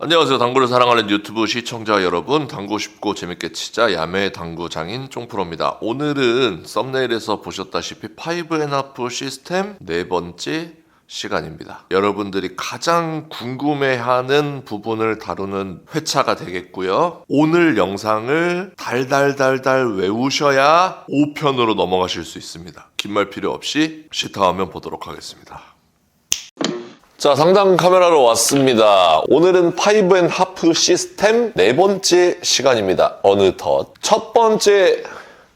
안녕하세요. 당구를 사랑하는 유튜브 시청자 여러분, 당구 쉽고 재밌게 치자 야매 당구 장인 쫑프로입니다. 오늘은 썸네일에서 보셨다시피 5&1 시스템 네 번째 시간입니다. 여러분들이 가장 궁금해하는 부분을 다루는 회차가 되겠고요. 오늘 영상을 달달달달 외우셔야 5편으로 넘어가실 수 있습니다. 긴 말 필요 없이 시타하면 보도록 하겠습니다. 자, 상담 카메라로 왔습니다. 오늘은 5&1 시스템 네 번째 시간입니다. 어느덧 첫 번째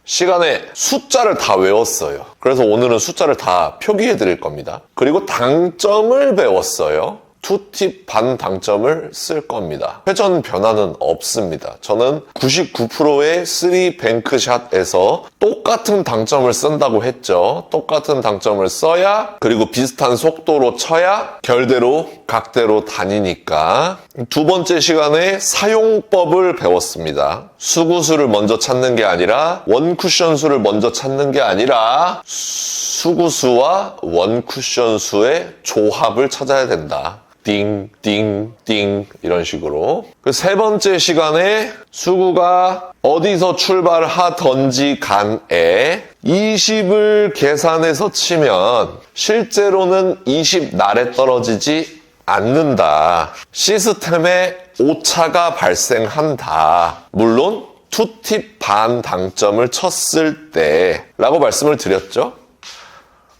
시간에 숫자를 다 외웠어요. 그래서 오늘은 숫자를 다 표기해 드릴 겁니다. 그리고 당점을 배웠어요. 투팁 반 당점을 쓸 겁니다. 회전 변화는 없습니다. 저는 99%의 3뱅크샷에서 똑같은 당점을 쓴다고 했죠. 똑같은 당점을 써야, 그리고 비슷한 속도로 쳐야 결대로 각대로 다니니까. 두 번째 시간에 사용법을 배웠습니다. 수구수를 먼저 찾는 게 아니라 원쿠션 수를 먼저 찾는 게 아니라 수구수와 원쿠션 수의 조합을 찾아야 된다. 띵, 띵, 띵 이런 식으로. 그 세 번째 시간에 수구가 어디서 출발하던지 간에 20을 계산해서 치면 실제로는 20 날에 떨어지지 않는다. 시스템에 오차가 발생한다. 물론 투팁 반 당점을 쳤을 때 라고 말씀을 드렸죠.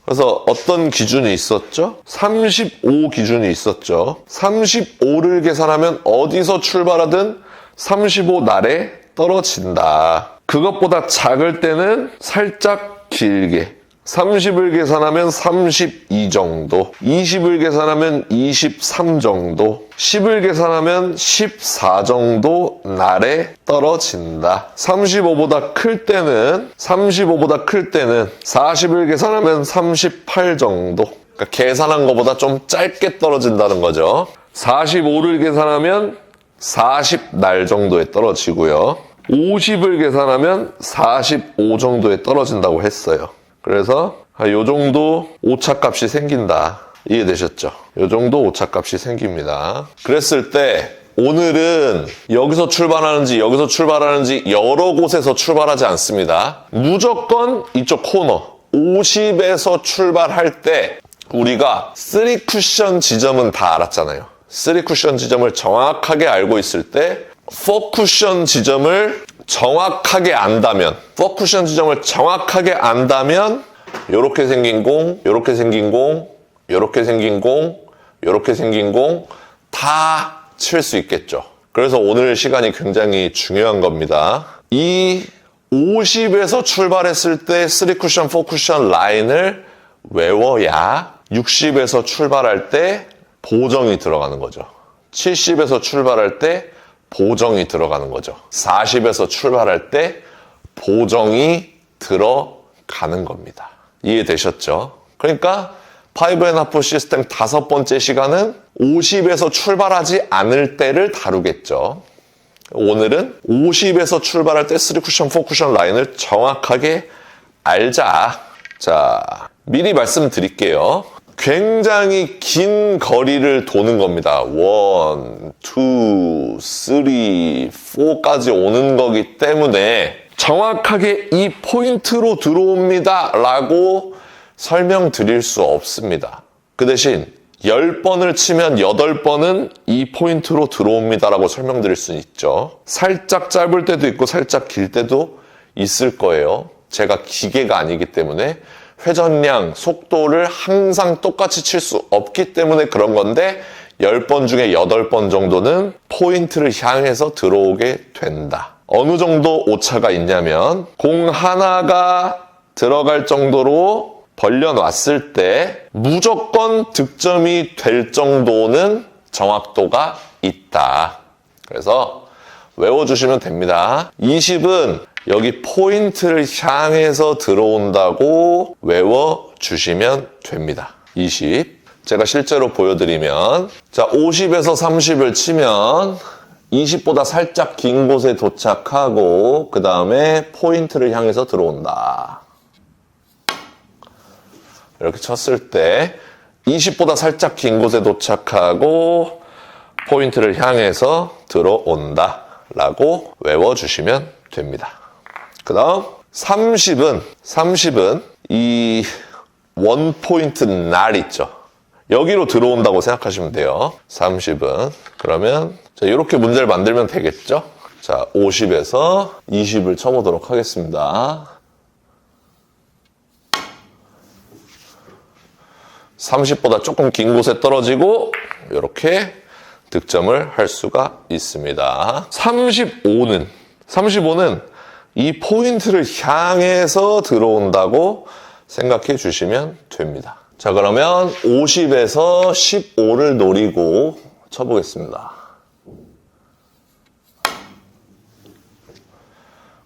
그래서 어떤 기준이 있었죠? 35 기준이 있었죠. 35를 계산하면 어디서 출발하든 35 날에 떨어진다. 그것보다 작을 때는 살짝 길게. 30을 계산하면 32 정도, 20을 계산하면 23 정도, 10을 계산하면 14 정도 날에 떨어진다. 35보다 클 때는 40을 계산하면 38 정도. 그러니까 계산한 것보다 좀 짧게 떨어진다는 거죠. 45를 계산하면 40날 정도에 떨어지고요. 50을 계산하면 45 정도에 떨어진다고 했어요. 그래서 요 정도 오차값이 생긴다. 이해되셨죠? 요 정도 오차값이 생깁니다. 그랬을 때 오늘은 여기서 출발하는지 여러 곳에서 출발하지 않습니다. 무조건 이쪽 코너 50에서 출발할 때 우리가 3쿠션 지점은 다 알았잖아요. 3쿠션 지점을 정확하게 알고 있을 때 4쿠션 지점을 정확하게 안다면, 4쿠션 지점을 정확하게 안다면 요렇게 생긴 공, 요렇게 생긴 공, 요렇게 생긴 공, 요렇게 생긴 공 다 칠 수 있겠죠. 그래서 오늘 시간이 굉장히 중요한 겁니다. 이 50에서 출발했을 때 3쿠션, 4쿠션 라인을 외워야 60에서 출발할 때 보정이 들어가는 거죠. 70에서 출발할 때 보정이 들어가는 거죠. 40에서 출발할 때 보정이 들어가는 겁니다. 이해되셨죠? 그러니까 5&1 시스템 다섯 번째 시간은 50에서 출발하지 않을 때를 다루겠죠. 오늘은 50에서 출발할 때 3쿠션, 4쿠션 라인을 정확하게 알자. 자, 미리 말씀드릴게요. 굉장히 긴 거리를 도는 겁니다. 1, 2, 3, 4까지 오는 거기 때문에 정확하게 이 포인트로 들어옵니다 라고 설명드릴 수 없습니다. 그 대신 10번을 치면 8번은 이 포인트로 들어옵니다 라고 설명드릴 수 있죠. 살짝 짧을 때도 있고 살짝 길 때도 있을 거예요. 제가 기계가 아니기 때문에 회전량, 속도를 항상 똑같이 칠 수 없기 때문에 그런 건데 10번 중에 8번 정도는 포인트를 향해서 들어오게 된다. 어느 정도 오차가 있냐면 공 하나가 들어갈 정도로 벌려놨을 때 무조건 득점이 될 정도는 정확도가 있다. 그래서 외워주시면 됩니다. 20은 여기 포인트를 향해서 들어온다고 외워주시면 됩니다. 20. 제가 실제로 보여드리면, 자, 50에서 30을 치면 20보다 살짝 긴 곳에 도착하고 그 다음에 포인트를 향해서 들어온다. 이렇게 쳤을 때 20보다 살짝 긴 곳에 도착하고 포인트를 향해서 들어온다 라고 외워주시면 됩니다. 그 다음 30은 이 원포인트 날 있죠. 여기로 들어온다고 생각하시면 돼요. 30은. 그러면 자, 이렇게 문제를 만들면 되겠죠? 자, 50에서 20을 쳐보도록 하겠습니다. 30보다 조금 긴 곳에 떨어지고 이렇게 득점을 할 수가 있습니다. 35는 이 포인트를 향해서 들어온다고 생각해 주시면 됩니다. 자, 그러면 50에서 15를 노리고 쳐보겠습니다.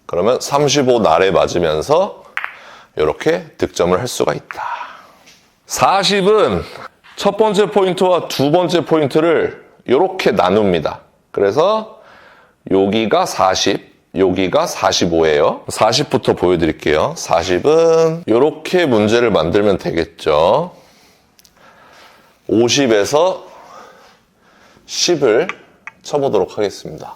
그러면 35 날에 맞으면서 이렇게 득점을 할 수가 있다. 40은 첫 번째 포인트와 두 번째 포인트를 이렇게 나눕니다. 그래서 여기가 40, 여기가 45예요. 40부터 보여드릴게요. 40은 이렇게 문제를 만들면 되겠죠. 50에서 10을 쳐보도록 하겠습니다.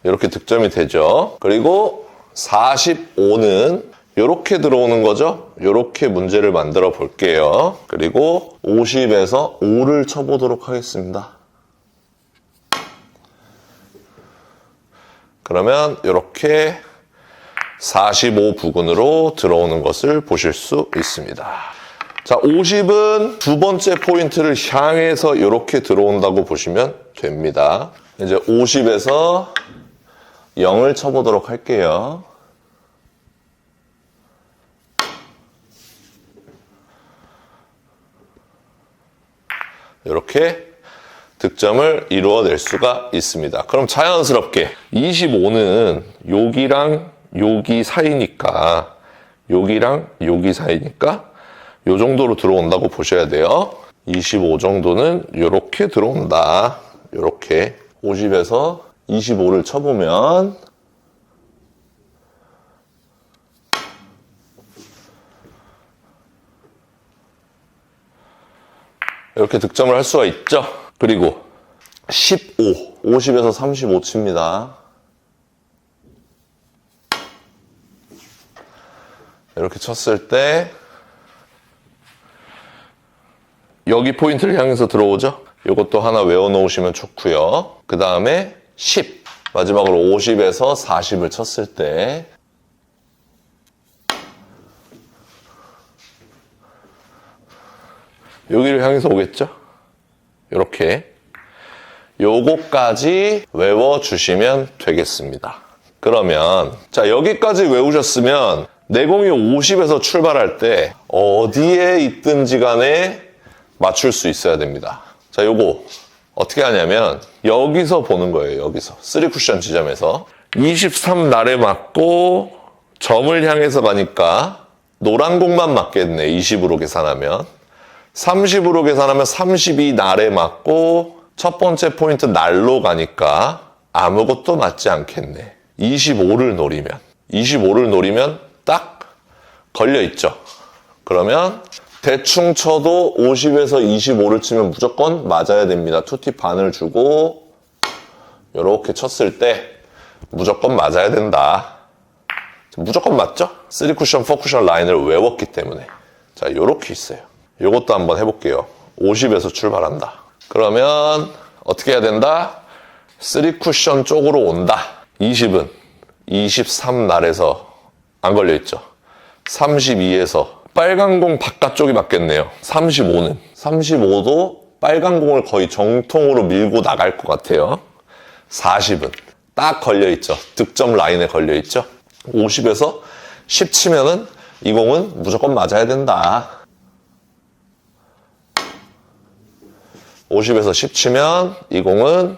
이렇게 득점이 되죠. 그리고 45는 이렇게 들어오는 거죠. 이렇게 문제를 만들어 볼게요. 그리고 50에서 5를 쳐보도록 하겠습니다. 그러면 이렇게 45 부근으로 들어오는 것을 보실 수 있습니다. 자, 50은 두 번째 포인트를 향해서 이렇게 들어온다고 보시면 됩니다. 이제 50에서 0을 쳐보도록 할게요. 이렇게 득점을 이루어낼 수가 있습니다. 그럼 자연스럽게 25는 여기랑 여기 사이니까 여기랑 여기 사이니까 이 정도로 들어온다고 보셔야 돼요. 25 정도는 이렇게 들어온다. 이렇게 50에서 25를 쳐보면 이렇게 득점을 할 수가 있죠. 그리고 15, 50에서 35 칩니다. 이렇게 쳤을 때 여기 포인트를 향해서 들어오죠. 이것도 하나 외워놓으시면 좋고요. 그 다음에 10, 마지막으로 50에서 40을 쳤을 때 여기를 향해서 오겠죠? 이렇게 요거까지 외워주시면 되겠습니다. 그러면 자, 여기까지 외우셨으면 내공이 50에서 출발할 때 어디에 있든지 간에 맞출 수 있어야 됩니다. 자, 요거 어떻게 하냐면 여기서 보는 거예요. 여기서 3쿠션 지점에서 23 날에 맞고 점을 향해서 가니까 노란 공만 맞겠네. 20으로 계산하면 30으로 계산하면 32 날에 맞고 첫 번째 포인트 날로 가니까 아무것도 맞지 않겠네. 25를 노리면 딱 걸려있죠. 그러면 대충 쳐도 50에서 25를 치면 무조건 맞아야 됩니다. 투티 반을 주고 이렇게 쳤을 때 무조건 맞아야 된다. 무조건 맞죠? 3쿠션, 4쿠션 라인을 외웠기 때문에. 자, 이렇게 있어요. 이것도 한번 해볼게요. 50에서 출발한다. 그러면 어떻게 해야 된다? 3쿠션 쪽으로 온다. 20은 23 날에서 안 걸려있죠. 32에서 빨간 공 바깥쪽이 맞겠네요. 35도 빨간 공을 거의 정통으로 밀고 나갈 것 같아요. 40은 딱 걸려있죠. 득점 라인에 걸려있죠. 50에서 10 치면은 이 공은 무조건 맞아야 된다. 50에서 10 치면 이 공은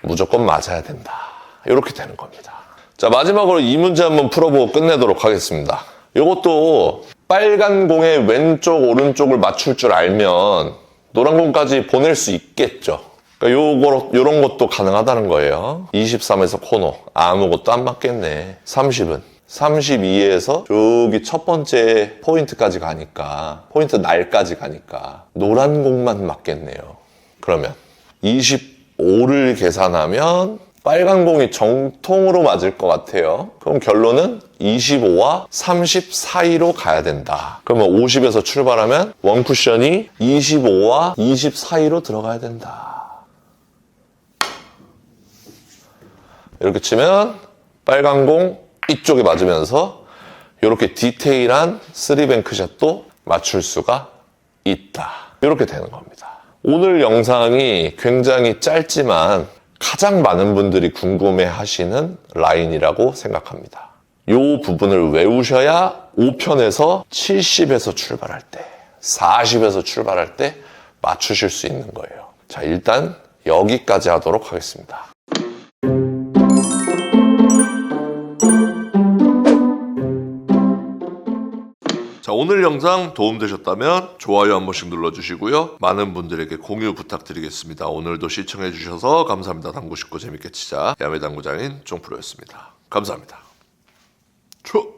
무조건 맞아야 된다. 이렇게 되는 겁니다. 자, 마지막으로 이 문제 한번 풀어보고 끝내도록 하겠습니다. 이것도 빨간 공의 왼쪽, 오른쪽을 맞출 줄 알면 노란 공까지 보낼 수 있겠죠. 그러니까 요런 것도 가능하다는 거예요. 23에서 코너. 아무것도 안 맞겠네. 30은 32에서 저기 첫 번째 포인트까지 가니까, 포인트 날까지 가니까 노란 공만 맞겠네요. 그러면 25를 계산하면 빨간 공이 정통으로 맞을 것 같아요. 그럼 결론은 25와 30 사이로 가야 된다. 그러면 50에서 출발하면 원 쿠션이 25와 20 사이로 들어가야 된다. 이렇게 치면 빨간 공 이쪽에 맞으면서 이렇게 디테일한 3뱅크 샷도 맞출 수가 있다. 이렇게 되는 겁니다. 오늘 영상이 굉장히 짧지만 가장 많은 분들이 궁금해 하시는 라인이라고 생각합니다. 이 부분을 외우셔야 5편에서 70에서 출발할 때, 40에서 출발할 때 맞추실 수 있는 거예요. 자, 일단 여기까지 하도록 하겠습니다. 자, 오늘 영상 도움되셨다면 좋아요 한 번씩 눌러주시고요. 많은 분들에게 공유 부탁드리겠습니다. 오늘도 시청해주셔서 감사합니다. 당구 쉽고 재밌게 치자. 야매당구장인 쫑프로였습니다. 감사합니다. 쭉.